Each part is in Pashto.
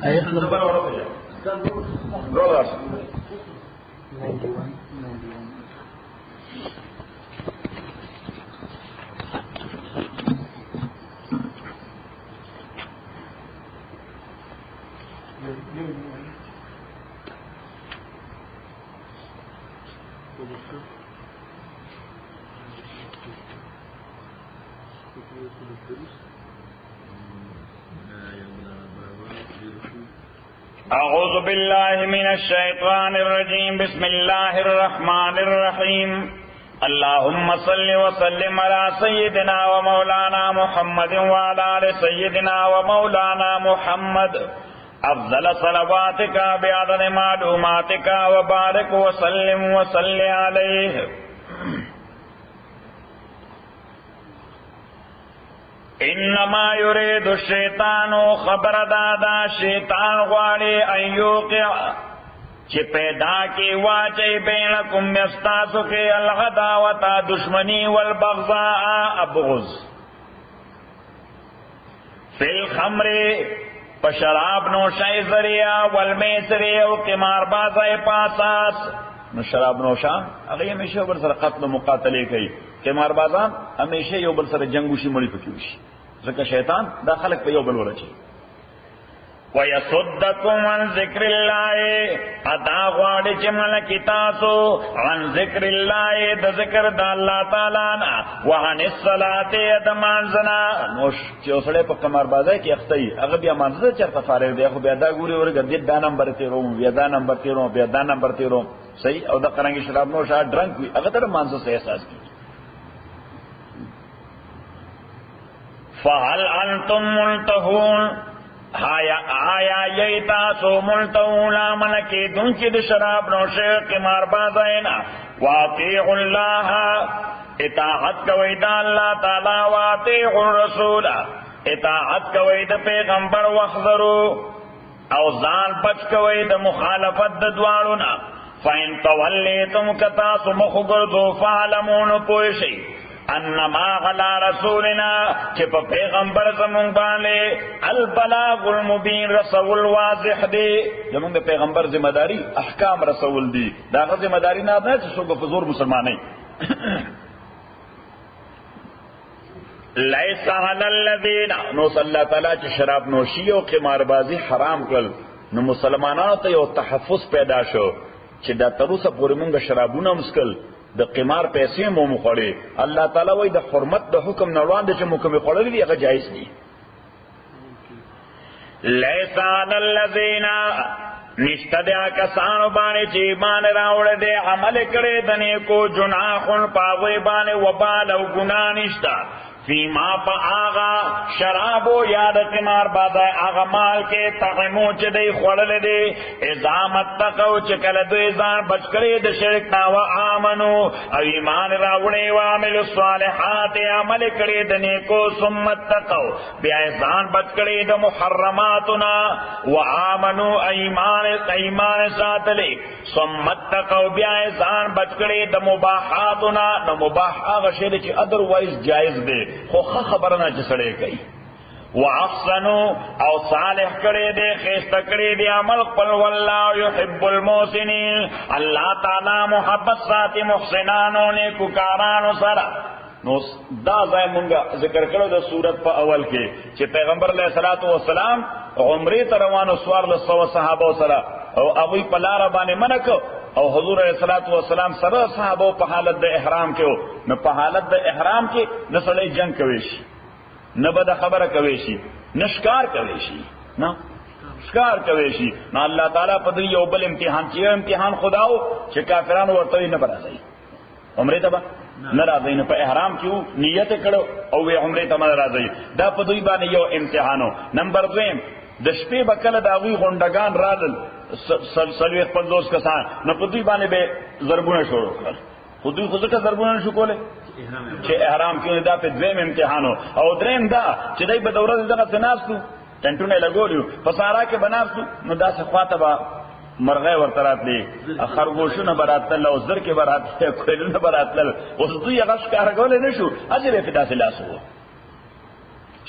آیت نمبر اعوذ باللہ من الشیطان الرجیم بسم اللہ الرحمن الرحیم اللہم صل وسلم علی سیدنا و مولانا محمد وعلی آل سیدنا و مولانا محمد افضل صلواتک بعدد معلوماتک وبارک وسلم وصل علیہ. انما یرید الشیطان خبر دادا شیطان غواړي ان یوقع چې پیدا کی واچي بینکم استاسو کې العداوت دشمنی والبغضاء بغض فی الخمر پشراب نوشای ذریعہ والمیسر او قمار بازای پاساس. نو شراب نوشا هغه همیشه بر سره قتل مقاتله کوي، قمار بازان همیشه یو بل سره جنگ وشي مړی پکې وشي، ځکه شیطان دا خلق په یو بل ورچي. وَيَصُدَّكُمْ عَنْ ذِكْرِ اللَّهِ ادا غواړي چې ملکی تاسو عن ذکر الله د ذکر د الله تعالی نه وعن الصلاة د مانځنا. نو چې سړی په قمار بازای کې اختی هغه بیا مانځه چرته فارغ دی، خو بیا دا ګوري ورګرځي دا نمبر تیروم بیا دا نمبر تیروم بیا دا نمبر تیروم صحیح. او د قرانګي شراب نو شاه ډرنک وي هغه تر مانځه سه احساس کی. فهل انتم منتهون آیا ییتا سو ملتون لامنکی دن چی دی شراب نوشی قمار بازائنا واطیع اللہ اطاعت کوئی دا اللہ تعالی واطیع الرسول اطاعت کوئی دا پیغمبر وحضرو او زان بچ کوئی دا مخالفت دا دوارنا فین تولیتم کتاسو مخگردو فعلمون پوشی انما غلا رسولنا چې په پیغمبر زمون باندې البلاغ المبین رسول واضح دی. زمون د پیغمبر ذمہ داری احکام رسول دی، دا غو ذمہ داری نه ده چې څوک په زور مسلمانای. لیس علی الذین نو صلی الله تعالی چې شراب نوشی او قمار بازی حرام کړل، نو مسلمانانو ته یو تحفظ پیدا شو چې دا تر اوسه پورې مونږ شرابونه مسکل د قمار پیسې مو مخړې. الله تعالی وای د حرمت د حکم نه وړاندې چې مکمل خړلې دی هغه جایز دي. لیس علی الذین نشتدیا کسانو باندې چې ایمان راوړل دي عمل کړي د نیکو جناحون پاوی باندې وبال او ګناه نشتا فیما پا آغا شرابو یاد قمار بازای آغا مال کے تقیمو چی دی خوڑل دی ازامت تقو چکل دو ازان بچ کری د شرکنا و آمنو او ایمان راوڑی و عمل الصالحات عمل کری د نیکو سمت تقو بیا ازان بچ کری د محرماتنا و آمنو ایمان ساتلی سمت تقو بیا ازان بچ کری د مباحاتنا نو مباح آغا شیر چی ادروائز جائز دی خو خبرنا چې سړی کوي. واحسنوا او صالح کړي دې خیسته کړي دې عمل خپل والله يحب المحسنين الله تعالی محبت ساتي محسنانو نیکو کارانو سره. نو دا ځای مونږه ذکر کړو د سورت په اول کې چې پیغمبر علیه الصلاۃ والسلام عمره ته روانو سوار له 100 صحابه سره او ابوی په لار باندې منکو او حضور علیہ الصلوۃ والسلام سره صحابه په حالت د احرام کې نو په حالت د احرام کې نه سړی جنگ کوي شي، نه بد خبره کوي شي، نه ښکار کوي شي، نه ښکار کوي شي. نو الله تعالی په دې یو بل امتحان چې امتحان خداو چې کافرانو ورته نه برازي عمره ته نه راځي، نو په احرام کې نیت کړو او وی عمره ته نه راځي. دا په دوی باندې یو امتحانو. نمبر 2 د شپې بکله دا غوي غونډگان رالل سلویخ 50 کسان نو په دوی باندې به ضربونه شروع کړل. خو دوی خو ځکه ضربونه شو کوله چې احرام کې دا په دویم امتحانو. او دریم دا چې دای په دوره دغه تناسو ټنټونه لګولیو په سارا کې بناستو نو دا څه خواته با مرغه ورته راتلی خرگوشونه براتل او زر کې براتل کویلونه براتل. اوس دوی هغه ښکارګول نه شو اجر په داسې لاس وو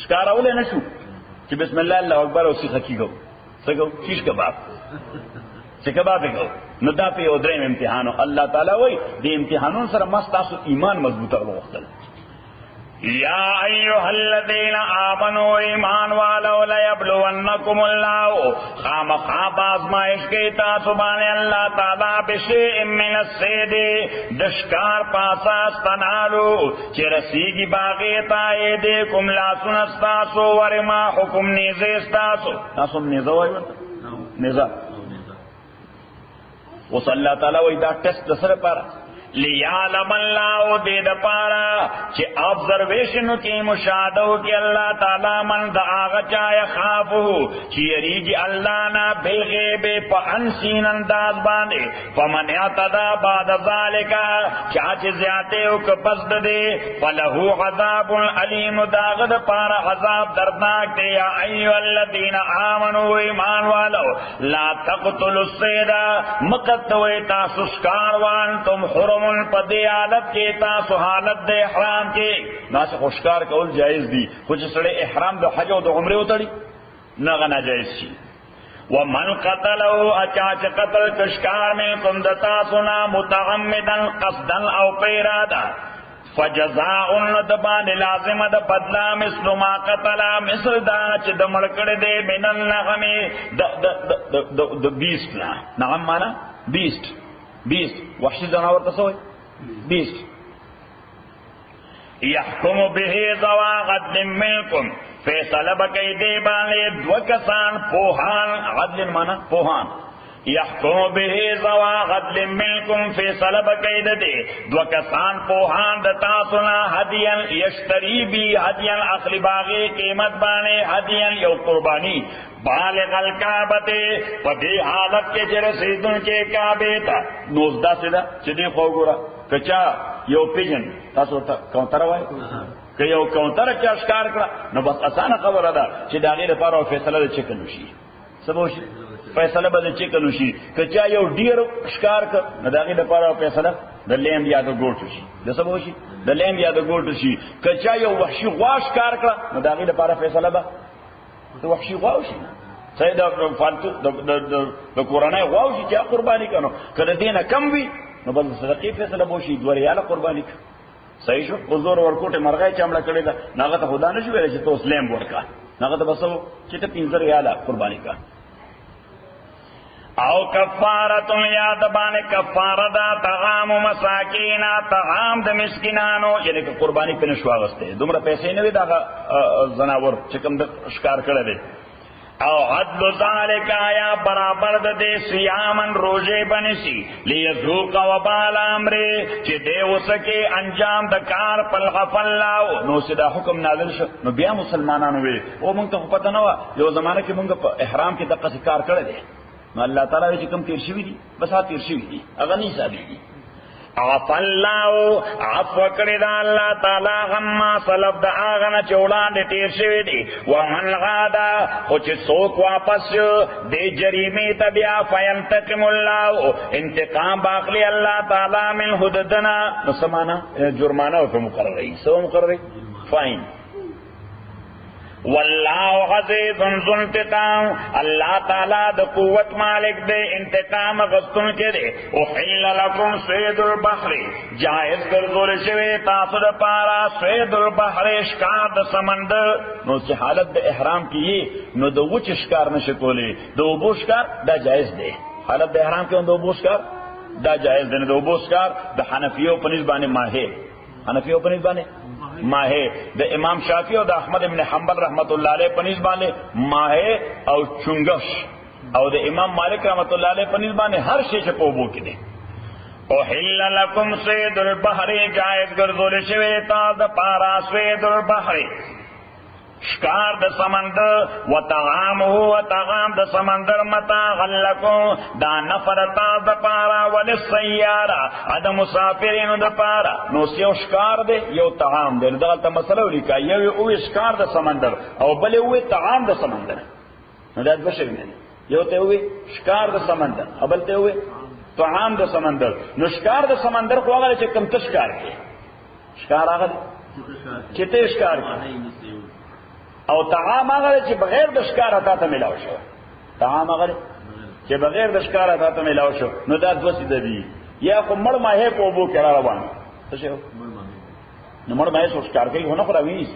ښکارول نه شو چې بسم الله الله اکبر او سیخه کیږي څنګه شیش کباب چې کباب کو نو دا په یو دریم امتحانو الله تعالی وای د امتحانونو سره مستاسو ایمان مضبوطه وغوښتل یا ایها الذین آمنوا ایمان والو لیبلونکم الله خامخا آزمائش کی تاسو باندې الله تعالی بشیء من الصید دشکار پاسا استنالو چې رسیږي باغی تا یدکم لا سنستاسو ورما حکم نیزه استاسو تاسو نیزه وایو نیزه وص الله تعالی وای دا ټیسټ سره پاره لیعلم الله دې د پاره چې ابزرویشن کې مشاهده وکي الله تعالی من د هغه چا يخافو چې یریږي الله نه بالغیب په انسین انداز باندې فمن اعتدى بعد ذلك چې زیاته او کپس ده فله عذاب الیم داغه د پاره عذاب دردناک دی یا ایها الذین آمنوا ایمان والو لا تقتلوا الصید مقتوی تاسو ښکاروان تم حرم پدی حالت کې تاسو حالت د احرام کې ناس خوشکار کول جایز دي خو چې سره احرام د حج او د عمره وتړي نه غنا جایز شي ومن قتله اچاچ قتل کشکار میں کم دتا سنا متعمدا قصدا او پیرادا فجزاء دبان لازم د بدلا مثل ما قتل مثل دا چې د مړکړه دې من النغم د بیست نعم معنا بیست وحشی جانور تسوی بیست یحکم به ذوا عدل منکم فیصله بکی دی باندې دو کسان پوهان عدل معنا پوهان یحکم به ذوا عدل منکم فیصله بکی دی دو کسان پوهان د تاسو نه هدیا یشتری بی هدیا اخلی باغی قیمت باندې هدیا یو قربانی بالغ الکعبه پدې حالت کې چې رسیدون کې کعبه ته نوزدا سدا چې دی خو ګورا کچا یو پیجن تاسو ته کونتر وای که یو کونتر چا ښکار کړه نو بس اسانه خبره ده چې دا غیر لپاره فیصله د چکن وشي سبو شي فیصله به د چکن وشي کچا یو ډیر ښکار کړه نو دا غیر لپاره فیصله د لیم یا د ګوټ شي د سبو شي د لیم یا د ګوټ شي کچا یو وحشي غواش کار کړه نو دا غیر لپاره فیصله به د وحشي غواوشي سید د فالتو د قرانه غواوشي چې قرباني کړو کله دینه کم وي نو بل صدقې فیصله بوشي 2 ریاله قرباني کړو صحیح شو حضور ورکوټه مرغای چمړه کړی دا ناغه ته خدا نه شو ویل چې تو اسلام ورکا ناغه ته بسو چې ته 15 ریاله قرباني کړ او کفارت یاد باندې کفاره دا طعام مساکین طعام د مسکینانو یعنی که قربانی په نشو واغسته دومره پیسې نه وي دا زناور چې کوم د ښکار کړل دي او عدل ذالک یا برابر د دې صيامن روزه بنسي ليذوق وبال امر چې دې وسکه انجام د کار په غفلا نو صدا حکم نازل شو نو بیا مسلمانانو وي او موږ ته پته نه و یو زمانه کې موږ په احرام کې دغه کار کړل دي نو الله تعالی چې کوم تیر شوی دي بس ها تیر شوی دي هغه نه حسابي دي عف الله عفو کړی دا الله تعالی غما سلف د هغه نه چوڑان دي تیر شوی دي ومن غادا او چې څوک واپس دې جریمه ته بیا فینتقم الله انتقام باخلی الله تعالی من حدودنا نو سمانا جرمانه او مقرری سو مقرری فاین والله عزیز ذو انتقام الله تعالی د قوت مالک دے انتقام غستون کې دے او حل لكم صید البحر جائز ګرځول شوی تاسو د پارا صید البحر ښکار د سمندر نو چې حالت د احرام کې نو د وچ ښکار نشه کولی د وبو ښکار دا جائز دی حالت د احرام کې د وبو ښکار دا جائز دی د وبو ښکار د حنفیو په نسبت باندې ماهه حنفیو په نسبت باندې ماهه د امام شافعی او د احمد ابن حنبل رحمت الله علیه په نسبت باندې ماهه او چنگش او د امام مالک رحمت الله علیه په نسبت باندې هر شی چې په وبو کې دی او حل لكم صید البحر جائز ګرځول شوی تاسو د پارا صید البحر شکار د سمندر و طعامه و طعام د سمندر متا غلکو دا نفر تا د پارا ول سیاره ادم مسافرینو د پارا نو یو شکار دی یو طعام دی دغه مسله ولیکا یو او شکار د سمندر او بل او طعام د سمندر نو دا څه شي یو ته وي شکار د سمندر بل ته وي طعام د سمندر نو شکار د سمندر خو هغه چې کم تشکار کی شکار هغه چې ته شکار کی او طعام هغه چې بغیر د ښکار اتا ته ملاو شو طعام هغه چې بغیر د ښکاره تا ته ملاو شو نو دا دوه سیده دي یا خو مړ ماهی په اوبو کې را روان څه شو نو مړ ماهی څو ښکار کوي هونه خو راویني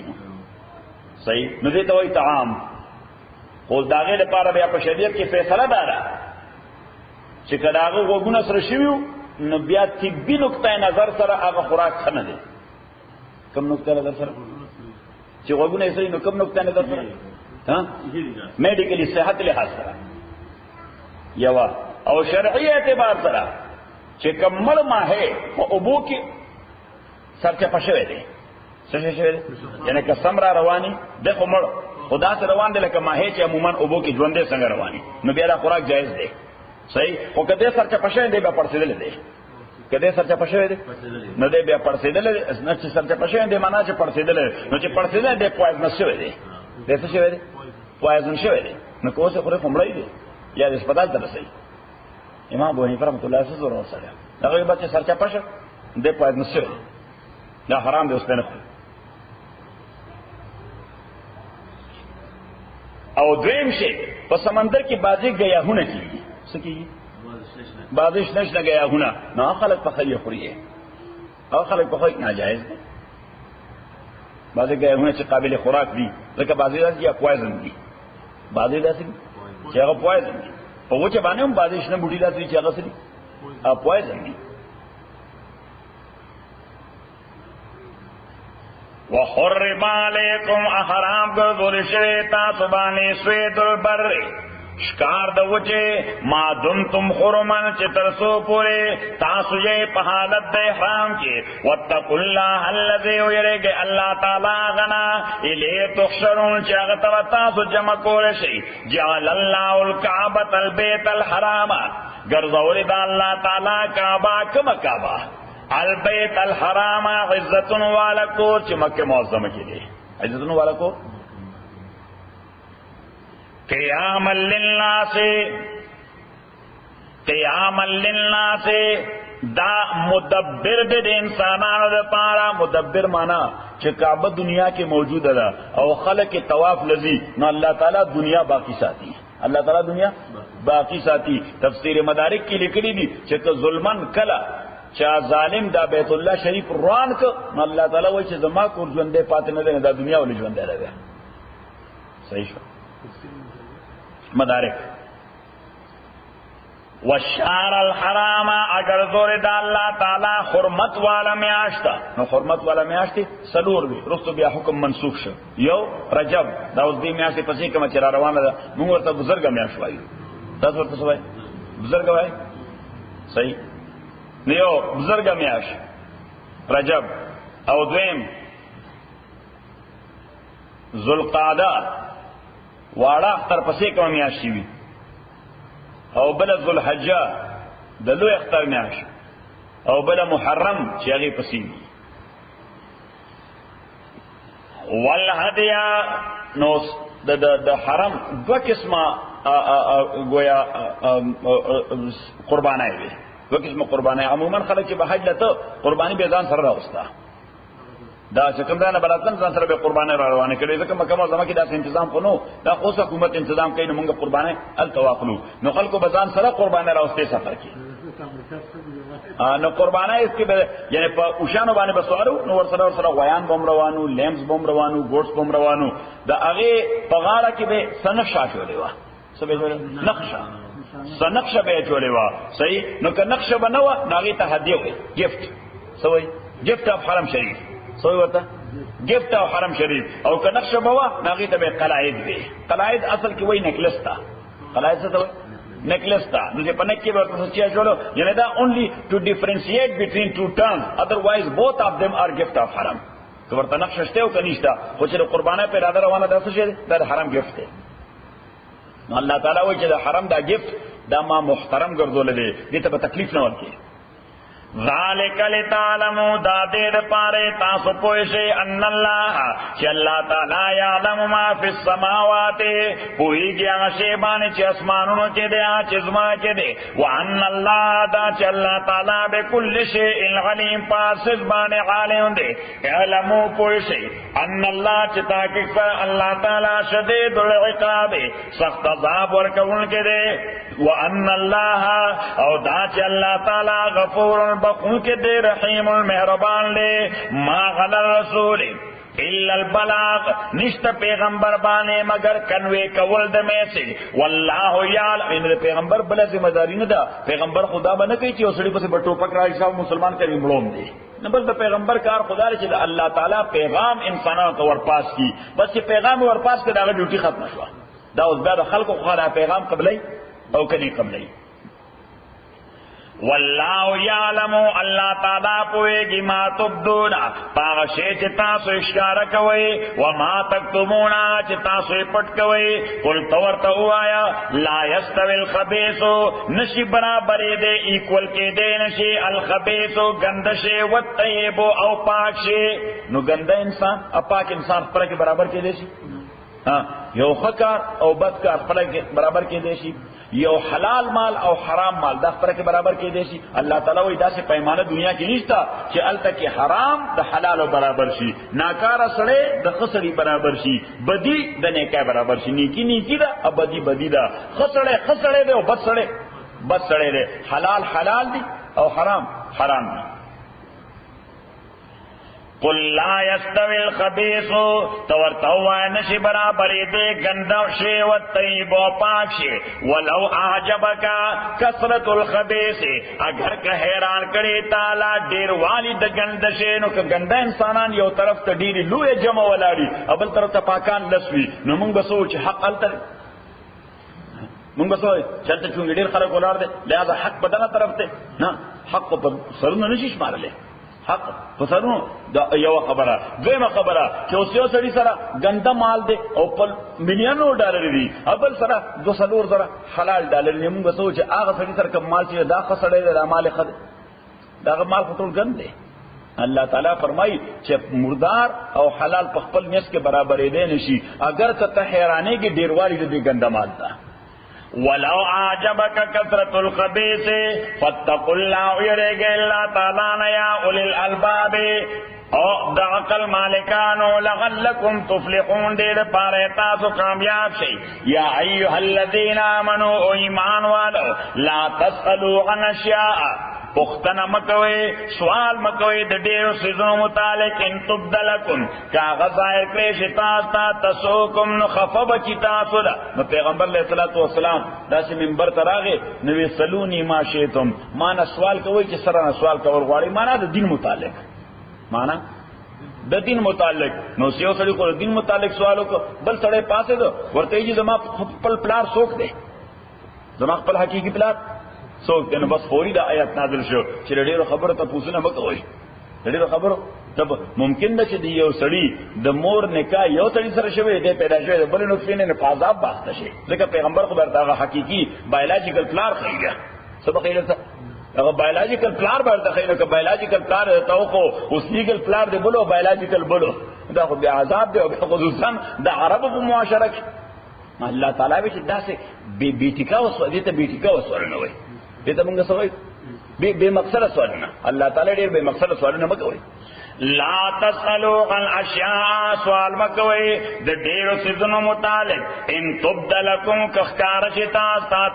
صحیح نو دې ته وایي طعام خو د هغې لپاره بیا په شریعت کې فیصله دا ده چې که د هغه غوږونه سره شوي وو نو بیا طبي نقطه نظر سره هغه خوراک ښه نه دی کوم نقطه نظر سره چې غوږونه یې صحیح نو کوم نقطه نظر سره میډیکلي صحت لحاظ سره یوه او شرعي اعتبار سره چې کوم مړ ماهی په اوبو کې سرچپه شوی دی څه شوی دی یعنی که سم را رواني دی خو مړ خو داسې روان دی لکه ماهی چې عموما اوبو کې ژوندی څنګه رواني نو بیا دا خوراک جایز دی صحیح خو که دی سرچپه شوی دی بیا پړسېدلی دی که دی سرچپه شوی دی نو دی بیا پړسېدلی دی نه چې سرچپه شوی دی معنا چې پړسېدلی دی نو چې پړسېدلی دی پوایزنس شوی دی دی څه شوی دی پوایزن شوی دی نو که اوس یې خورې خو مړی دی یا د هسپتال ته رسوي امام ابو حنیفه رحمت الله څه زور ورسره هغه یو بچه سرچپه شه دی پوایزنس شوی دی دا حرام دی اوس پې نه خوري او دویم شی په سمندر کې بعضې ګیاهونه کېږي څه کېږي بعضې شنه شنه ګیاهونه نو هغه خلک پخوي خوري هغه خلک پخوي ناجایز دی بعضې ګیاهونه چې قابل خوراک دي ځکه بعضې داسې یا پوایزن دي بعضې داسې دي چې هغه پوایزن دي په وچه باندې هم بعضې شنه بوټي داسې دي چې هغه څه دي پوایزن دي وحرم علیکم احرام ګرځول شوی تاسو باندې صید البر ښکار د وچې ما دمتم حرمن چې تر څو پورې تاسو یې په حالت د احرام کې واتقوا الله الذي ويرګ الله تعالی غنا الیه تحشرون چې هغه ته تاسو جمع کول شي جعل الله الكعبة البيت الحرام ګرځول د الله تعالی کعبه کومه کعبه البیت الحرام عزتن والا کور چې مکه معظمه کې دی عزتن والا کور قیاما للناس دا مدبر د انسانانو لپاره مدبر معنا چې کعبه دنیا کې موجوده ده او خلق طواف لذي نو الله تعالی دنیا باقی ساتي الله تعالی دنیا باقی ساتي تفسیر مدارک کې لیکلي دي چې ظلمن کلا چا ظالم دا بیت الله شریف روان ک نو الله تعالی وایي چې زما کور ژوندې پاتې نه دی دا دنیا ولې ژوندې راغی صحیح شو مدارک والشهر الحرام اگر زور دا الله تعالی حرمت والا میاشتا نو حرمت والا میاشتي سلور دی رستو بیا حکم منسوخ شو یو رجب دا اوس دې میاشتې پسې کوم چې را روانه ده موږ ورته بزرګه میاشت وایو تاسو ورته څه وایي بزرګه وایي صحیح نیو بزرگا میاش رجب او دویم ذوالقعده واړه اختر پسې کوم میاش شي او بل ذوالحجه د لوی اختر میاش او بل محرم چې هغه پسې والهدیا نو د حرم دو قسمه گویا قربانای وي دو قسمه قربانای عموما خلک چې به حج لته قربانی به ځان سره راوسته دا چې کوم ځای بلاتن ځان سره به قربانای را روانه کړي ځکه مکه معظمه کې داسې تنظیم کو نو دا اوس حکومت تنظیم کوي نو موږ قربانای التواخلو نو خلکو به ځان سره قربانای راوسته سفر کې نو قربانای اس کې یعنی په اوشانو باندې بسوارو نو ورسره غویان بم روانو لیمز بم روانو ګوټس بم روانو دا هغه په غاړه کې به سنخ شاټولې و څه به جوړه نقشه سنقشه به جوړې و صحیح نو که نقشه بنو ناغي ته هدیه وي گیفت سوې گیفت اف حرم شریف سوې ورته گیفت اف حرم شریف او که نقشه بوا ناغي ته به قلعید وي قلعید اصل کې وای نکلس تا قلعید څه ته necklace ta nuje panek ke bar sochiya cholo yani da only to differentiate between two terms otherwise both of them are gift of haram to warta naqsh shte o kanishta ho che qurbana pe irada rawana da suje da haram gift hai no allah taala wo che da haram da gift da ma muhtaram gardole de dite ba taklif na warke ذالک لتعلموا دا دیر پارے تاسو پوشے ان اللہ چی اللہ تعالی یعلم ما فی السماوات پوئی گیا غشیبانی چی اسمانونو کے دے آچزما کے دے وان اللہ دا چی اللہ تعالی بکل شیئن علیم پاسز بانے عالم دے اعلمو پوشے ان اللہ چی تاکیق پر اللہ تعالی شدید العقاب سخت عذاب ورکون کے دے وان اللہ او دا چی اللہ تعالی غفور بخون کے دے رحیم المہربان لے ما غلر رسول الا البلاغ نشت پیغمبر بانے مگر کنوے کول دمے سے واللہ یعلم ان پیغمبر بلا ذمہ داری نہ دا پیغمبر خدا بنا کہی چی اسڑی پسے بٹو پکڑا صاحب مسلمان کری مڑوم دے بس دا پیغمبر کار خدا رہے چی اللہ تعالی پیغام انسانوں کو ورپاس کی بس یہ پیغام ورپاس کے دا ڈیوٹی ختم شوا دا اس بعد خلق کو خواہ پیغام قبلی او کنی قبلی واللہ یعلم اللہ تعالیٰ پوئے گی ما تبدونا پاغشے چتاسو اشکار کوئی وما تکتمونا چتاسو پٹ کوئی قل تورتا ہوایا لا یستوی الخبیثو نشی برابری دے ایکول کے دے نشی الخبیثو گندشے والطیبو او پاک شے نو گندہ انسان او پاک انسان پر کے برابر کے دے شی یو خکار او بدکار پر کے برابر کے دے شی یو حلال مال او حرام مال دا پر کے برابر کے دیشی اللہ تعالیٰ وی دا سے پیمانہ دنیا کی نیشتا چی علتا کی حرام دا حلال و برابر شی ناکارا سڑے دا خسڑی برابر شی بدی دا نیکای برابر شی نیکی نیکی دا اب بدی بدی دا خسڑے دے او بد سڑے دے حلال حلال دی او حرام حرام دی قل لا يستوي الخبيث تورتوا نشي برابری دے گندم شے و طیب و پاک شے ولو اعجبک کثرت الخبیث اگر کہ حیران کرے تعالی دیر والی د گند شے نو کہ گندا انسانان یو طرف ته ډیری لوی جمع ولاړي ابل طرف ته پاکان لسوي نو موږ بسوچ حق التر موږ بسوچ چلته چونګ ډیر خلک ولاړ دي لہذا حق بدنه طرف ته نه حق په سرونه نشي شمارله حق پسرونو دا یو خبره دویمه خبره چې اوس یو سړي سره ګنده مال دی او په مليونو ډالر دی ابل سره 200 زره حلال ډالر نه موږ سوچ هغه سړي سره کوم مال چې دا خسړې د مال خد دا مال خطول ګند دی اللہ تعالیٰ فرمائی چې مردار او حلال په خپل میس کې برابرې دی نشي اگر ته حیرانې کې ډیروالی دې ګنده مال ده ولو اعجبك كثرة الخبيث فاتقوا الله يرجع الله تعالى يا اولي الالباب او دعقل مالکانو لغلکم تفلحون دیر پارے تاسو کامیاب شئی یا ایوہ الذین آمنوا او ایمان والو لا تسألوا عن اشیاء پختنا مکوئے سوال مکوئے د ډیرو سیزونو متعلق ان تبدلکم کاغذ ظاہر کړی شي تاسو ته تسوکم نو خفه بچی تاسو دا نو پیغمبر علیہ الصلوۃ والسلام داسې منبر ته راغی نو سلونی ما شئتم معنا سوال کوي چې سره سوال کول غواړي معنا د دین متعلق معنا د دین متعلق نو سیو سړي کو دین متعلق سوالو کو بل سړی پاسه دو ورته یی زما خپل پلار سوک دی زما خپل حقیقی پلار سوک دی نو بس فوری دا آیت نازل شو چې ډیرو خبره ته پوښتنه وکوي ډیرو خبرو تب ممکن ده چې دی یو سړی د مور نکاح یو سړی سره شوی دی پیدا شوی بل نو فینه نه فاضاب باسته شي ځکه پیغمبر خو برته حقیقی بایولوژیکل پلار خیګه سبق خیرته اگر بایولوجیکل پلار برته خیره که بایولوجیکل پلار ته خو اوس لیګل پلار دی بولو بایولوجیکل بولو دا خو بیا عذاب دی او خصوصا د عربو په معاشره کې الله تعالی به داسې بیٹی کا وسو دې ته بیٹی کا وسو نه وای دې ته موږ سوای به مقصد سوال نه الله تعالی ډیر به مقصد سوال نه مکوي لا تسألوا عن اشیاء سوال مکوئی د ډیرو سيزونو متعلق ان تبدلکم کخکار شتا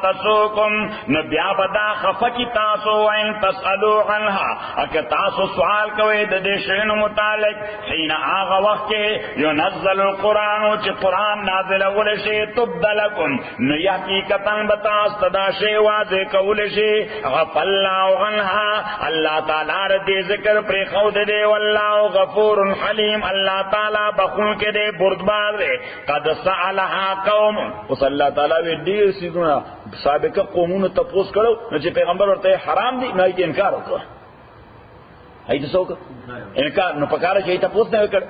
تاسوکم نو بیا بدا خفکی تاسو ان تسألوا عنها اک تاسو سوال کوئی د دې شینو متعلق حين هغه وخت کې ينزل القرآن چې قرآن نازل ول شي تبدلکم نو حقیقتا بتا صدا شی واضح کول شي غفل الله عنها الله تعالی دې ذکر پر خود دې اللہ غفور حلیم اللہ تعالی بخون کے دے بردبار دے قد سألها قوم اس اللہ تعالی وی دیر سیدونا سابقہ قومون تپوس کرو نچے پیغمبر ورطے حرام دی نائی تی انکار ہوتا ہے تو سوکا انکار نو پکارا چاہی تپوس نہیں کر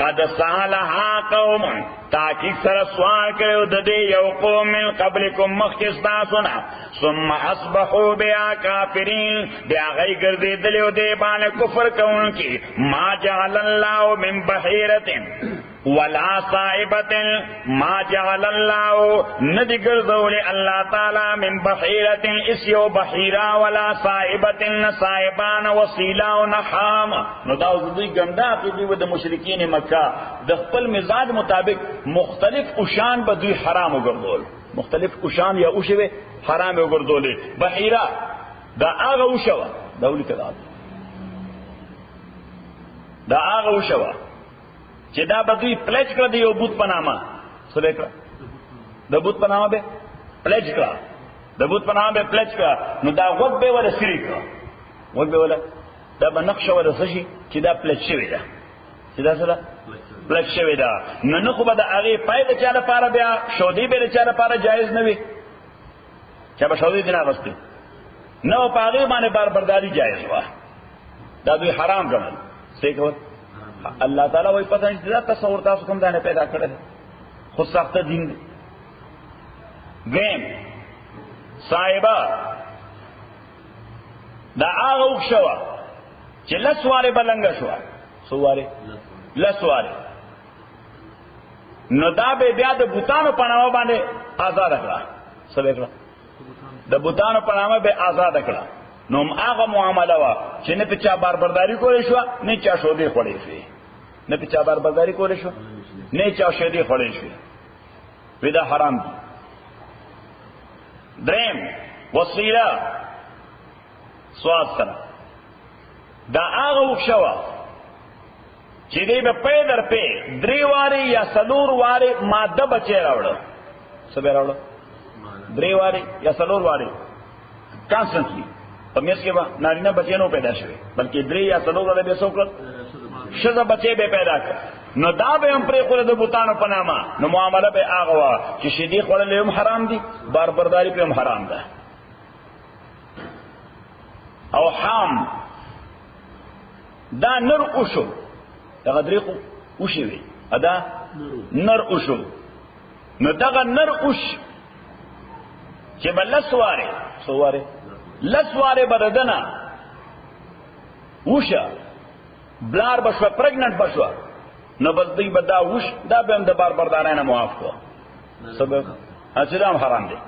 قد سألها قوم تاکي سره سوال کړو د دې یو قوم من قبلکم مخکستا سنا ثم اصبحوا بیا کافرین بیا غي ګرځیدلو دې باندې کفر کوونکی ما جعل الله من بحیرة ولا صائبة ما جعل الله ندی ګرځول الله تعالی من بحیرة اسیو بحیرا ولا صائبة صائبان وسیلا ونحام نو دا دوی ګندا کې د مشرکین مکه د خپل مزاج مطابق مختلف اوشان به دوی حرام وګرځول مختلف اوشان یا اوشوي حرام وګرځول بحیرا دا هغه اوشوا دولي کړه دا هغه اوشوا چې دا به دوی پلیج کړه د یو بوت په نامه څه به کړه د بوت په نامه به پلیج کړه د بوت په نامه به پلیج کړه نو دا غوږ به ولا سری کړه غوږ به ولا دا به نقشه ولا څه شي چې دا پلیج شوی ده چې دا څه پلیج شوی ده نو خو به د هغې پای د چا لپاره بیا شودي به د چا لپاره جایز نه وي چا به شودي دې نه اخیستې نه په هغې باندې باربرداري جایز وه دا دوی حرام ګڼل څه کول الله تعالی وای پتہ نه تصور تاسو کوم ځای پیدا کړل خو سخت دین دی گیم صایبه دا هغه وښوا چې لسواره بلنګ شو سواره لسواره نو دا به بیا د بوتانو په نامه باندې آزاد کړه څه وکړه د بوتانو په نامه به آزاد کړه نو هغه معامله وا چې نه په چا باربرداري کولې شو نه چا شودي خورې شي نه په چا باربرداري کولې شو نه چا شودي خورې شي ودا حرام دي دریم وسیله سواد سره دا هغه وښوا چې دې په پیدر په درې واري یا سلور واري ماده بچي راوړل څه به راوړل درې واري یا سلور واري کانستنټلی په میس کې به نارینه بچی نو پیدا شوی بلکې درې یا څلور ورځې به څوک ښځه بچی به پیدا کړ نو دا به هم پرې خوړه د بوتانو په نامه نو معامله به هغه وه چې شیدې خوړل هم حرام دي باربرداري پرې هم حرام ده او حام دا نر اوشو دغه درې خو اوشي وي ادا نر اوشو نو دغه نر اوش چې به لس وارې څو وارې لسواره بددنا وشا بلار بشوا پرگننٹ بشوا نو بس دی بدا وش دا به هم د باربردارانه معاف کو سبب اچرام حرام دی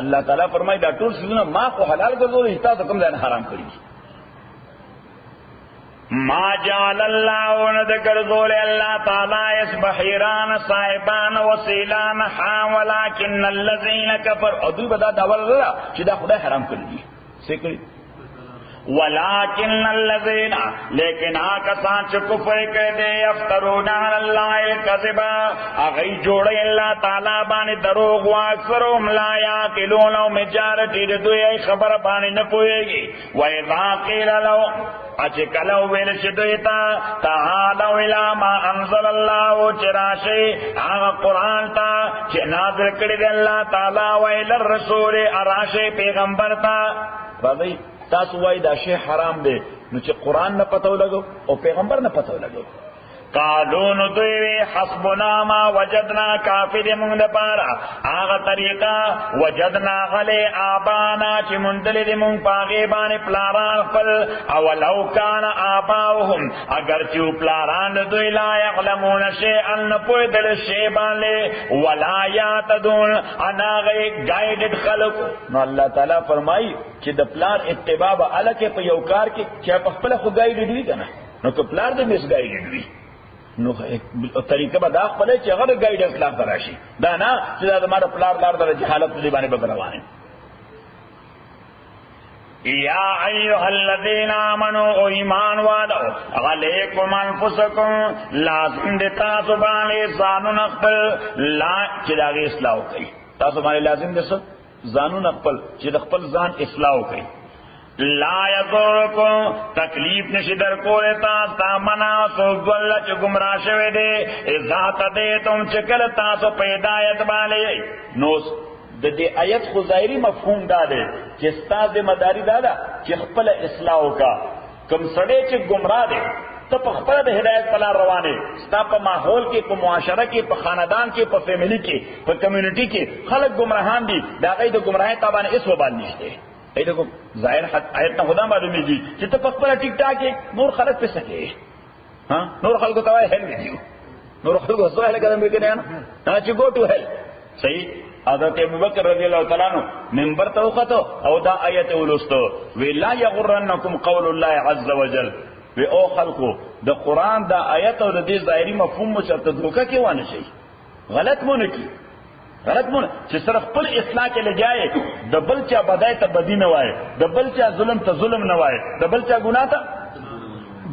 الله تعالی فرمای دا ټول څه ما خو حلال ګرځول تاسو کوم ځای حرام کړی ما جعل الله ندکر ذول اللہ تعالی اس بحیران صاحبان وسیلان حام ولكن الذين كفروا ادوی بدا داول را چې دا خدای حرام کړی څه کړی ولكن الذين لیکن آکسان چې کفر کړي دي یفترون علی الله الكذب اغه جوړي الله تعالی باندې دروغ وا اکثرهم لا یاقلون او مجارتی د دوی خبر باندې نه پوهیږي و اذا قیل له اچ کلو ویل شدویتا تعالوا الى ما انزل الله چراشی هغه قران تا چې نازل کړی دی الله تعالی و الى الرسول اراشی پیغمبر تا راځي تاسو وای دا شی حرام دی نو چې قران نه پتو لګو او پیغمبر نه پتو لګو قالون دوی حسبنا ما وجدنا کافر مونږ د پاره هغه طریقه وجدنا غلی آبانا چې مندل دې مونږ پاغه باندې پلاران خپل او لو کان آباهم اگر چې پلاران دوی لا يعلمون شيئا نه پوهېدل شی باندې ولا یاتدون انا غي ګایډډ خلق نو الله تعالی فرمایي چې د پلار اتباع به الکه په یو کار کې چې په خپل خو ګایډډ وي کنه نو که پلار دې مس ګایډډ وي نو طریقه به دا خپل چې هغه ګایډنس لا راشي دا نه چې دا زموږ پلار لار د جهالت دی باندې به روانه یا ایها الذین آمنوا ایمان والو علیکم انفسکم لازم دې تاسو باندې ځانونه خپل لا چې دا اصلاح کوي تاسو باندې لازم دې ځانونه خپل چې د خپل ځان اصلاح کوي لا یذرکم تکلیف نشي در کوله تاسو منا سو ګل چې گمراه شوه دي اذا تدیتم چکل تاسو په ہدایت باندې نو د دې آیت خو ظاهري مفهوم دا دی چې ستاسو مداري دا ده چې خپل اصلاح وکا کوم سړی چې گمراه دی ته په خپل د هدایت په لار روانې ستا په ماحول کې په معاشره کې په خاندان کې په فیملی کې په کمیونټي کې خلک گمراهان دي دا غي د گمراهۍ تابانه اس وبال نشته ایته کو ظاهر آیت نه خدا معلومیږي چې ته په خپل ټیک ټاک کې نور خلک په سکے ها نور خلکو ته وایي هل دیو نور خلکو سره هل کړم کې نه نه چې گو ټو هل صحیح حضرت ابوبکر رضی اللہ تعالی عنہ منبر ته وختو او دا آیت ولستو وی لا یغرنکم قول الله عز وجل وی او خلقو د قران دا آیت او د دې ظاهری مفهوم مو چرته دوکه کې وانه شي غلط مونږ کی غلط مونږ چې صرف خپل اصلاح کې لګایې د بل چا بدای ته بدی نه وای د بل چا ظلم ته ظلم نه وای د بل چا ګناه ته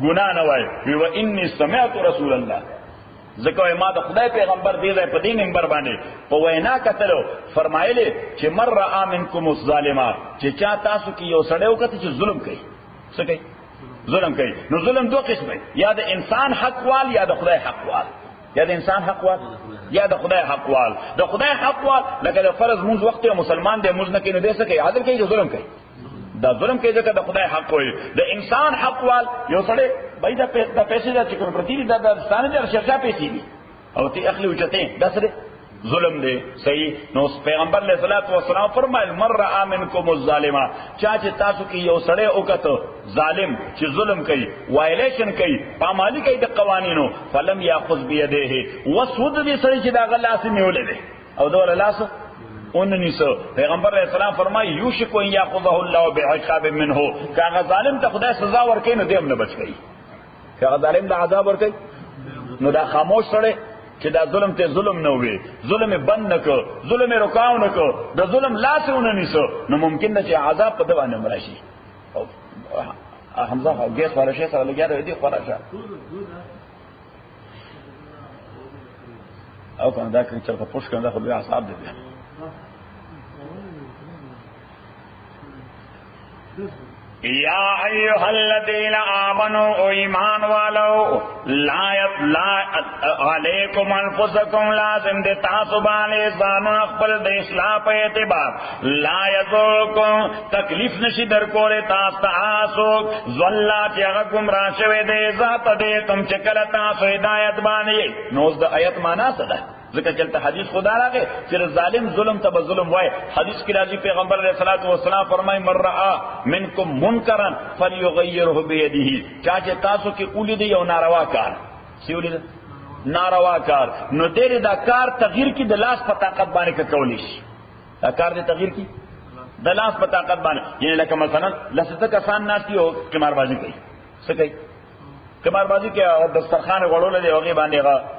ګناه نه وای وی و انی سمعت رسول الله ځکه ما د خدای پیغمبر دی په دې منبر باندې په وینا کتلو فرمایلی چې مر را منکم الظالما چې چا تاسو کې یو سړی وکړي چې ظلم کوي څه کوي ظلم کوي نو ظلم دوه قسمه یا د انسان حق وال یا د خدای حق وال یا د انسان حق وال یا د خدای حق وال د خدای حق وال لکه د فرض مونږ وخت مسلمان دی مونږ نه کوي نو دې څه کوي عادل کوي چې ظلم کوي دا ظلم کوي ځکه د خدای حق وي د انسان حق وال یو سړی بای دا پیسې دا چې کوم پرتی دا د ستانه در شرکا پیسې دي او تی اخلي وچته دا سره ظلم دی صحیح نو پیغمبر علیہ الصلوۃ والسلام فرمایل مر امنکم الظالما چا چې تاسو کې یو سړی وکړو ظالم چې ظلم کوي وایلیشن کوي پامالي کوي د قوانینو فلم یاخذ بيده وسود دې سړی چې دا غلاس نیولې دی او دا لاس اوننیسو پیغمبر علیہ السلام فرمایي یوشک ان یاخذه الله بعقاب منه کاغه ظالم ته خدای سزا ورکړي نو دیم نه بچ کوي کاغه ظالم له عذاب ورکړي نو دا خاموش سره چې دا ظلم ته ظلم نه وي ظلم بند نکو ظلم رکاو نکو د ظلم لاس اوننیسو نو ممکن نه چې عذاب په دوانه مرشي او حمزه ګیس والا شي سره لګیا دی خلاصه او کنه دا کې چې په پوښ کنه خو بیا حساب دی یا ایها الذین آمنوا ایمان والو لا علیکم انفسکم لازم دے تاسو باندې ځان خپل د اصلاح په اعتبار لا یذوکم تکلیف نشي در کوله تاسو زلا چې هغه گمراه شوی دی ذات دې تم چې کله تاسو هدایت باندې نو د آیت معنا څه ده ځکه چلته حدیث خدا راغی چې ظالم ظلم ته ظلم وای حدیث کې راځي پیغمبر علیہ الصلوۃ والسلام فرمایي مر رأى منکم منکرا فليغيره بيده چا چې تاسو کې اولید یو ناروا کار سی اولید ناروا کار نو دې دا کار تغییر کې د لاس په طاقت باندې کولی شي دا کار دې تغییر کې د لاس په طاقت باندې یعنی لکه مثلا لسته کسان ناشتي او قماربازي کوي څه کوي قماربازي کې او دسترخوان غړول دی هغه باندې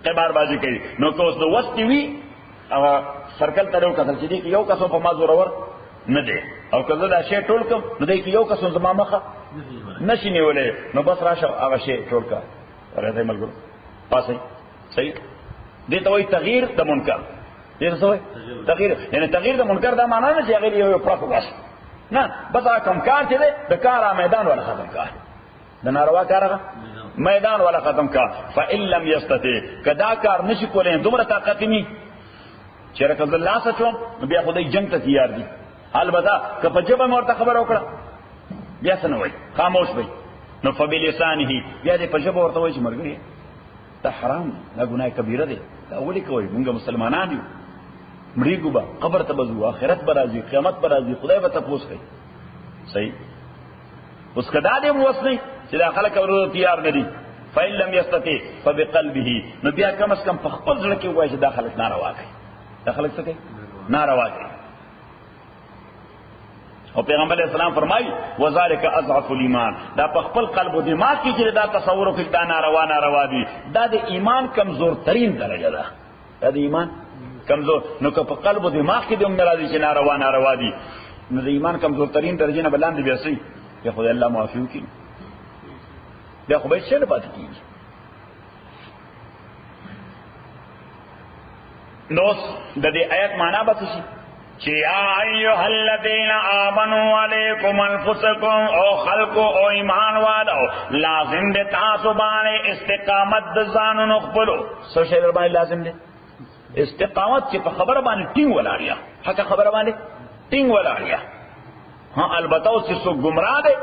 قمار بازی کوي نو که اوس د وستی وی او سرکل ته یو کتل چې یو کسو په ما زورور نه دی او که زه دا شی ټول کوم نو دی یو کسو زما مخه نشي نیولې نو بس راشه هغه شی ټول کا راځي ملګرو پاسې صحیح دې ته وایي تغییر د منکر دې څه وایي تغییر یعنی تغییر د منکر دا معنا نه چې هغه یو پراخ واس نه بس هغه کم کار چې د کار میدان ولا ختم کار د ناروا کار میدان والا ختم کا فإن لم يستطع کدا کار نشي کولای دومره طاقت ني چې رکز الله سچو بیا خدای جنگ ته تیار دي البته که په جبه مرته خبر وکړه بیا څه نه وای خاموش وای نو فبلسانه بیا دې په جبه ورته وای چې مرګري دا حرام دا ګناه کبیره ده دا ولي کوي موږ مسلمانان یو مړیګو به قبر ته بزو آخرت به راځي قیامت به راځي خدای به تاسو کوي صحیح اوس کدا دې موسنی چې دا خلک ورته تیار نه دي فإن لم يستطع فبقلبه نو بیا کم از کم په خپل ځل کې وایي چې دا خلک ناروا کوي دا خلک څه کوي ناروا کوي او پیغمبر علیہ السلام فرمایي وذالک اضعف الايمان دا په خپل قلب او دماغ کې چې دا تصور کوي دا ناروا دي دا د ایمان کمزور ترين درجه ده دا د ایمان کمزور نو که په قلب او دماغ کې دوم راځي چې ناروا دي نو د ایمان کمزور ترين درجه نه بلاندې بیا سي یا خدای الله معافي وکړي بیا خو به څه نه پاتې کیږي نو د دې آیت معنا به څه چې یا ایها الذین آمنوا علیکم انفسکم او خلق او ایمان والو لازم دې تاسو باندې استقامت د ځانونو خپلو څه شی باندې لازم دي استقامت چې په خبره باندې ټینګ ولاړیا حق خبره باندې ټینګ ولاړیا ها البته چې څوک گمراه دي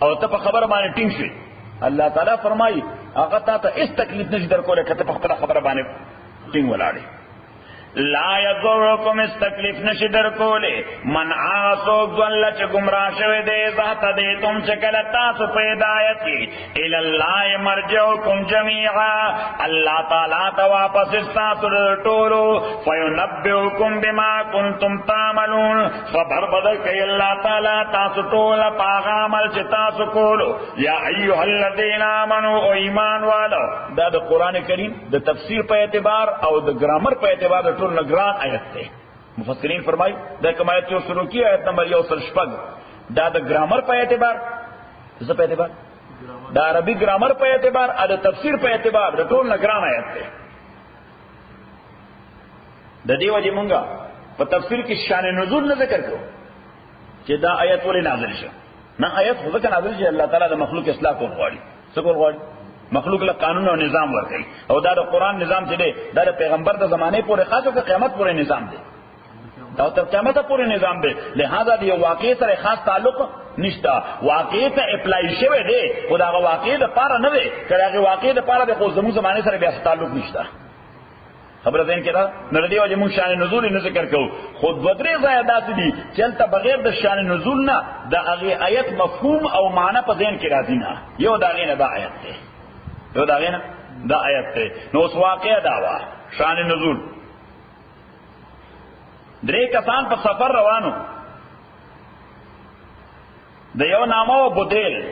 او ته په خبره باندې ټینګ شي الله تعالی فرمایي هغه ته هیڅ تکلیف نشي درکولی که ته په خپله خبره باندې ټینګ ولاړې. لا یضرکم استکلیف نشی در کولی من آسوک ذل چه گمراه شوی دے ذات دے تم چکل تاسو پیدایت کی الاللہ مرجعکم جمیعا اللہ تعالیٰ تا واپس استاسو ٹولو فینبئکم بما کنتم تعملون خبر بدل کئی اللہ تعالیٰ تاسو ٹولا پاغ عمل چه تاسو کولو یا ایوہ الذین آمنو او ایمان والو. دا دا قرآن کریم دا تفسیر پہ اعتبار او دا گرامر پہ اعتبار دا ټول نگران آیت تے. مفسرین فرمائی دا کم آیت جو شروع کی آیت نمبر 1 دا دا گرامر پہ اعتبار کسا پہ اعتبار دا عربی گرامر پہ اعتبار دا تفسیر پہ اعتبار دا ټول نگران آیت تے. دا دیو جی منگا پا تفسیر کی شان نزول نہ ذکر کرو کہ دا آیت ولی نازل شا نا آیت خود کا نازل شا اللہ تعالیٰ دا مخلوق اصلاح کو غواړي سکول غواړي مخلوق له قانون او نظام ورکړي او دا د قرآن نظام چې دی دا د پیغمبر د زمانه پورې خاص او قیامت پورې نظام دی دا تر قیامت پورې نظام دی. لہذا دی واقع سره خاص تعلق نشتا واقع ته اپلای شوی دی خو دا واقع د پاره نه دی کله واقع د پاره د خو زمو زمانه سره بیا تعلق نشتا. خبره زین کړه نو دی وجه مونږ شان نزول نه ذکر کوو خود بدري زیادات دي چلته بغیر د شان نزول نه د هغه آیت مفهوم او معنی په ذهن کې راځي نه یو دا غینه دا آیت دی یو دا غینه دا آیت ته نو اوس واقع داوا شان نزول. درې کسان په سفر روانو د یو نامه و بدیل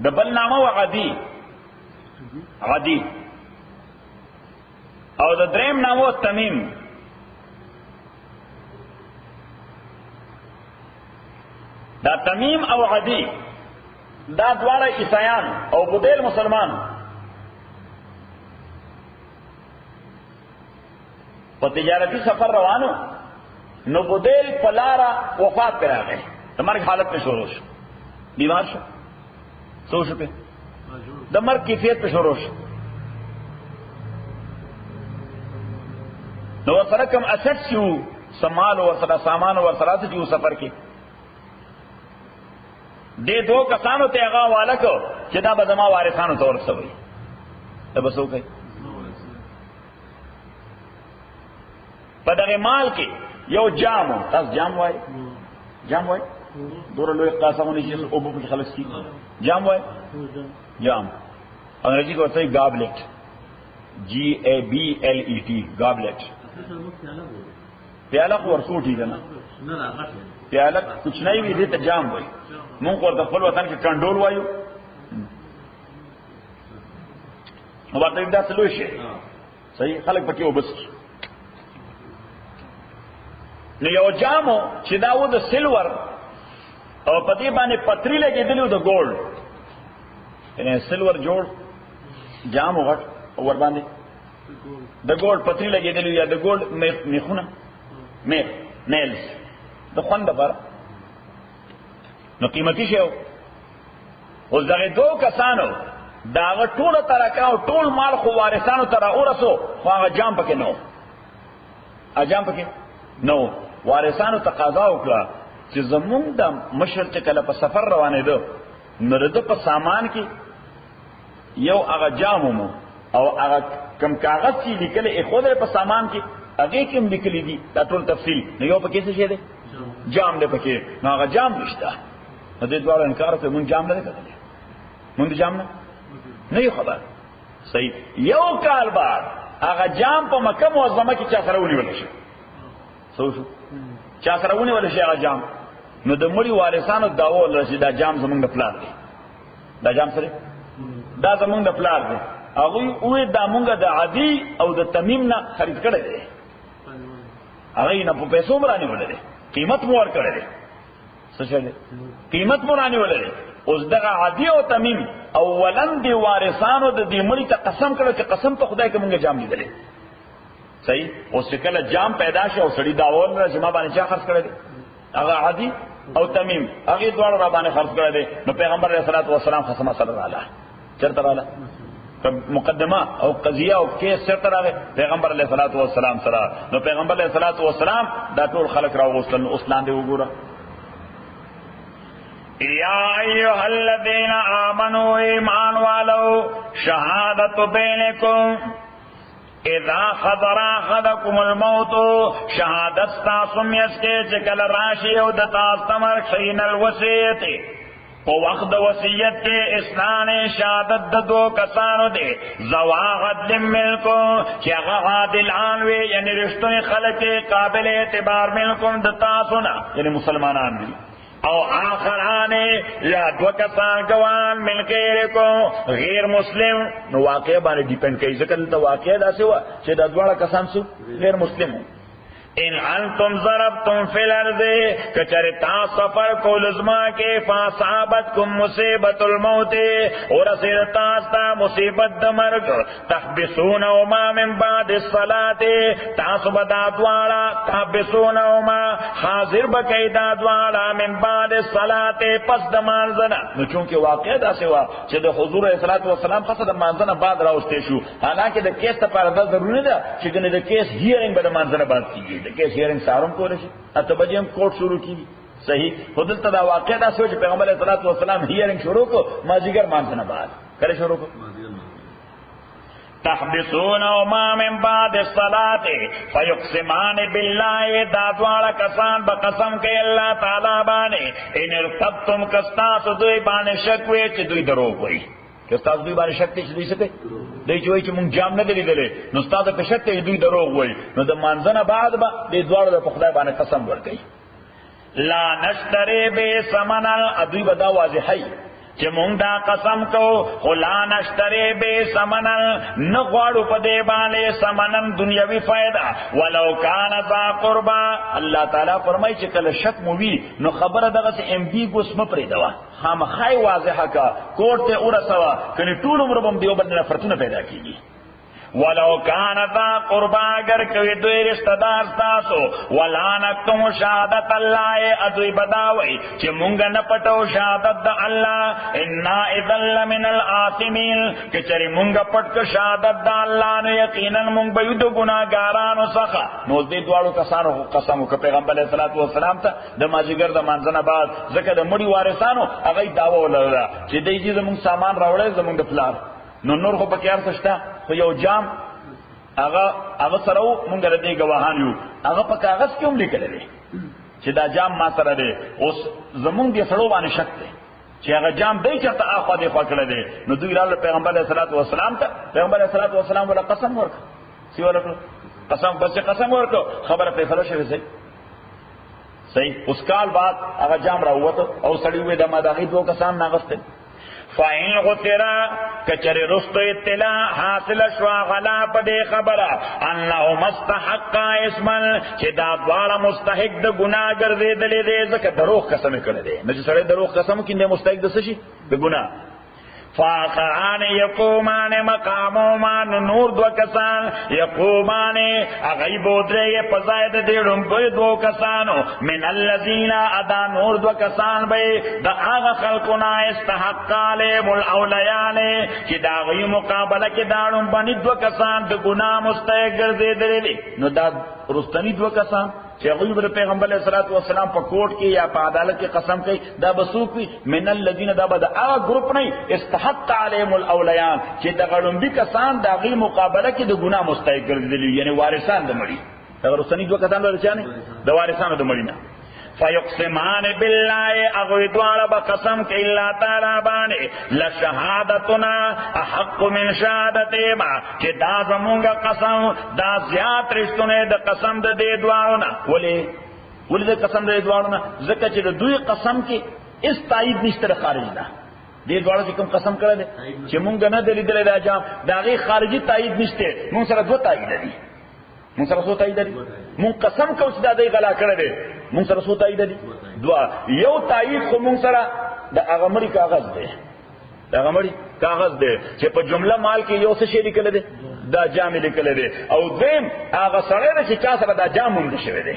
د بل نامه و عدی او د دریم نامه تمیم. دا تمیم او عدی دا دواړه عیسایان او بدیل مسلمان په تجارتی سفر روانو نو بدیل پلارا وفات پر راغی د مرګ حالت په شروع شو بیمار شو څو شو په د مرګ کیفیت په شروع شو نو سره کوم اسد شو سمال او سره سامان او سره چې سفر کې دے دو کسانو تے اغا والا کو چدا بدما وارثانو ته ورسوي ته بسو کوي په دغه مال کې یو جامو تاسو جام وای دور لوی قاسمونه چې او په خلص کی جام وای جام انګریزي کو ته گابلٹ GABLET گابلٹ پیاله ورسوټی کنه پیاله کچھ نه وی دې ته جام وای مونږ ورته خپل وطن کې کنډول وایو او ورته دا سلوي شي صحیح خلک پکې وبس نو یو جامو چې دا و د سلور او په دې باندې پتری لګېدلی د ګولډ یعنی سلور جوړ جامو غټ ور باندې د ګولډ پتری لګېدلی یا د ګولډ میخونه نیلز د خوند لپاره نو قیمتي شی اوس دغه دو کسانو داغه ټوله ترکه او ټول مال خو وارثانو ته راورسو خو هغه جام پکې نو اجام پکې نو وارثانو تقاضا وکړه چې زمونږ د مشر چې کله په سفر روانې ده نو د په سامان کې یو هغه جامو او هغه کم کاغذ چې لیکل یې خو په سامان کې هغه کوم لیکل دي دا ټول تفصیل نو یو پکې څه شی دی جام دې پکې نو هغه جام نشته نو دې دوار انکار کوي مونږ جام نه کوي مونږ جام نه یو خبر صحیح یو کال بعد هغه جام په مکه معظمه کې چا سره ونیول شي سوچو چا سره ونیول شي هغه جام نو د مړي وارثانو داو رسید دا جام زمونږ د پلان دی دا جام سره دا زمونږ د پلان دی هغه وې دا مونږ د عدی او د تمیم نه خرید کړی دی هغه نه په پیسو باندې ولري قیمت مو ور کړی دی څه قیمت مو رانی ولري اوس دغه عدی او تمیم اولن دی وارثانو د دې مړي ته قسم کړو چې قسم په خدای کې مونږ جام لیدلې صحیح اوس کله جام پیدا شو او سړی داول نه جما باندې چا خرڅ کړی دی هغه عدی او تمیم هغه دواړو را باندې خرڅ کړی دی نو پیغمبر علیه الصلاۃ والسلام خصم صلی الله علیه چرته رااله مقدمه او قضیه او کیس چرته راغی پیغمبر علیه الصلاۃ والسلام سره نو پیغمبر علیه الصلاۃ والسلام دا ټول خلق راوغوستل اوس لاندې وګوره یا ایها الذین آمنوا ایمان والو شہادت بینکم اذا حضر احدکم الموت شہادت تاسو میس کے چکل راشی او د تاسو مرګ شین الوصیت او وقت وصیت کے اسنان شہادت د دو کسانو دے ذوا عدل منکم کہ عادلان وی یعنی رشتوں خلق قابل اعتبار منکم د تاسو نا یعنی مسلمانان دی او آخران یا دو کسان گوان من غیرکم غیر مسلم نو واقع باندې ډیپند کوي ځکه دلته واقع داسې وه چې دا دواړه کسان سو غیر مسلم وو ان انتم ضربتم فی الارض کچر تا سفر کو لزما کے فاصابتکم مصیبت الموت اور اسیر تاستا مصیبت دمرگ تحبسون اوما من بعد الصلاة تاسو بدا دوارا تحبسون اوما حاضر بکی دا دوارا من بعد الصلاة پس دمانزنا نو چونکہ واقع دا سوا چه دا حضور علیہ السلام پس دمانزنا بعد راوستے شو حالانکہ دا کیس تا پارا دا ضروری دا چکن دا کیس ہیرنگ با دمانزنا بعد کیجئے کیس ہیئرنگ سارم کو رشی اتا بجی ہم کورٹ شروع کی صحیح خودل تا دا واقع دا سوچ پیغمبر علیہ السلام ہیئرنگ شروع کو مازیگر مانسنا بعد کرے شروع کو تحبسون وما من بعد الصلاة فیقسمان باللہ دادوالا کسان بقسم کے اللہ تعالی بانے ان ارتبتم کستاس دوی بانے شکوے چی دوی دروگ ہوئی کستاس دوی بانے شک تے چی دوی سکے دی چې وایي چې مونږ جام نه دی لیدلی نو ستا ته که شک دی دوی دروغ وایي نو د مانځنه بعد به دې دواړو د په خدای باندې قسم ورکوي لا نشتری بې ثمنا دوی به دا واضحوي چې مونږ دا قسم کو خو لا نشتری بې ثمنا نه غواړو په دې باندې ثمنا دنیوي فایده ولو کان ذا قربا الله تعالی فرمایي چې کله شک مو وي نو خبره دغسې امبیګوس مه پرېږدوه خامخای واضحه کا کوټ ته ورسوه کنی ټول عمر به هم دیو بل نفرتونه پیدا کیږي ولو کان ذا قربا اگر کوي دوی رشتہ دار تاسو ولعنتم شهادت الله ادوی بداوي چې مونږ نه پټو شهادت د الله ان اذا لمن الآثمين کچری مونږ پټ شهادت د الله نو یقینا مونږ به د ګناګارانو څخه نو دې دواړو کسانو قسم وکړ پیغمبر علیه الصلاۃ والسلام ته د ماجیګر د مانځنه بعد ځکه د مړي وارثانو هغه دعوه ولرله چې دې چې زمونږ سامان راوړی زمونږ د پلار نو نور خو پکې هر څه شته خو یو جام هغه سره و مونږ د دې ګواهان یو هغه په کاغذ کې هم لیکلی دی چې دا جام ما سره دی اوس زمونږ دې سړو باندې شک دی چې هغه جام دی چېرته اخوا دېخوا کړی دی نو دوی راغله پیغمبر علیه الصلاۃ والسلام ته پیغمبر علیه الصلاۃ والسلام ولا قسم ورکړه سی ولا قسم بس قسم ورکړه خبره فیصله شوې صحیح اوس کال بعد هغه جام راووته او سړي وې د ما د هغې دوه کسان ناغستل فَإِنْ غُتِرَا کچر رست اطلاع حاصل شوا غلا پدے خبرہ انہو مستحق اسمن چی دا دوارا مستحق دا گناہ گردے دلے دے زکر دروغ قسم کرنے دے نجی سڑے دروغ قسم کن دے مستحق دا سشی دا گناہ فاخران یقومان مقامومان نور دو کسان یقومان اغیب ادرے پزائد دیڑن بے دو کسانو من اللذین ادا نور دو کسان بے دا آغا خلقنا استحق علیم الاولیان کی دا غی مقابلہ کی دارن بنی دو کسان دا گناہ مستحق گردے دلے لی نو دا رستنی دو کسان چې هغوی پیغمبر علیه الصلاۃ والسلام په کوټ کې یا په عدالت کې قسم کوي دا به څوک وي من الذین دا به د هغه ګروپ نه استحق علیهم الاولیان چې د غړومبي کسان د هغې مقابله کې د ګناه مستحق ګرځېدلي یعنی وارثان د مړي دغه رستني دوه کسان به د چا نه د وارثانو د مړي نه فیقسمان باللہ اغوی دوارا بقسم کہ اللہ تعالیٰ بانے لشہادتنا احق من شہادتی ما کہ دا زمونگا قسم دا زیاد رشتنے دا قسم دا دے دوارنا ولی دا قسم دا دے دوارنا ذکر چی دا دوی قسم کی اس تائید نشتر خارج دا دے دوارا کی کم قسم کرے دے چی مونگا نا دلی دلی دا جام دا غی خارجی تائید نشتر مونگ سر دو تائید دی مونگ سر سو تائید دی مونگ قسم کو چی دا دے غلا کرے دے مونږ سره څو تایید دي دوا یو تایید خو مونږ سره د هغه مړي کاغذ دی د هغه مړي کاغذ دی چې په جمله مال کې یو څه شی لیکل دی دا جام لیکل دی او دیم هغه سره چې چا سره دا جام مونږ شوی دی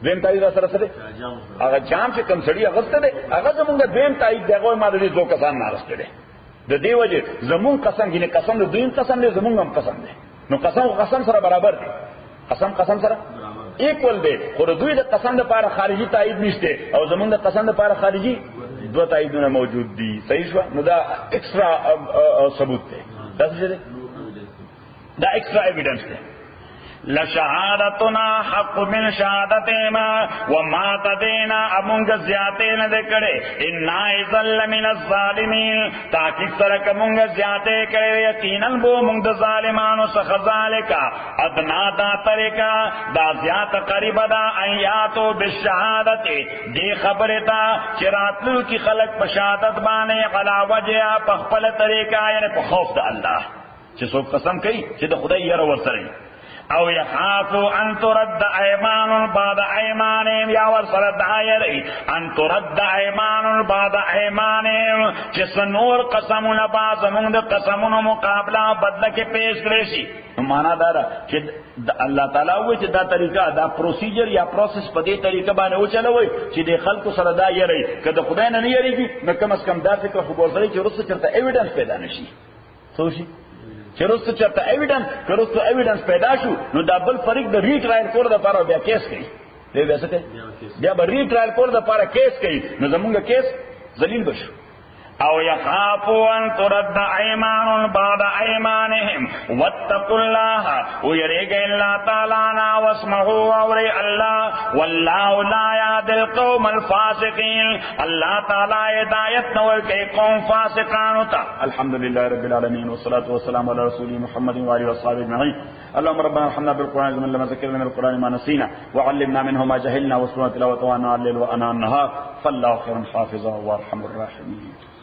دیم تایید سره سره هغه جام چې کم سړی اغسته دی هغه زمونږ دیم تایید دی هغه ما د دې دوه کسان نه اغسته دی د دې وجه زمونږ قسم کې قسم د دویم قسم دی زمونږ هم قسم دی نو قسم سره برابر دی قسم سره ایکول دی خو دوی د قسم د پاره خارجي تایید نشته او زمونږ د قسم د پاره خارجي دو تاییدونه موجود دي صحیح شو نو دا ایکسترا ثبوت دی دا څه دی دا ایکسترا ایویډنس دی لشهادتنا حق من شهادتهما وما تدینا امونگ زیادے نہ دکڑے انا اذل من الظالمین تاکہ سرک امونگ زیادے کرے یقینا بو مونگ ظالمانو سخذالکا ادنا دا طریقہ دا زیادہ قریب دا ایاتو بالشہادت دی خبرتا چراتلو کی خلق پشادت بانے علا وجہ پخپل طریقہ یعنی پخوف دا اللہ چھ سو قسم کئی چھ دا خدای یر ورسرین او يخافوا ان ترد ايمان بعد ايمانهم یا ورسرد آیری ان ترد ايمان بعد ايمانهم چس نور قسمون بازمون دا قسمون مقابلہ بدلہ کے پیش کریشی مانا دارا کہ اللہ تعالیٰ ہوئے چھ دا طریقہ دا پروسیجر یا پروسیس پا دے طریقہ بانے ہو چلا ہوئے چھ دے خلق سر دا یری کہ دا خدای نہ نہیں یری گی نہ کم از کم دا فکر خبور سرے چھ رس چرتا ایویڈنس پیدا نشی سوشی چرست چرته ایویډنس کرست ایویډنس پیدا شو نو دا بل فریق د ری ټرایل کور د لپاره بیا کیس کوي دی بیا څه کوي بیا به ری ټرایل کور د لپاره کیس کوي نو زمونږ کیس ذلیل بشو او يخافوا ان ترد ايمان بعد ايمانهم واتقوا الله ويرجع الله تعالى واسمعوا اوري الله والله لا يهدي القوم الفاسقين الله تعالى هدايت نور كي قوم فاسقان الحمد لله رب العالمين والصلاه والسلام على رسول محمد وعلى اصحابه اجمعين اللهم ربنا ارحمنا بالقران من لما ذكرنا من القران ما نسينا وعلمنا منه ما جهلنا واسمعنا تلاوته وانا الليل وانا النهار فالله خير حافظا وارحم الراحمين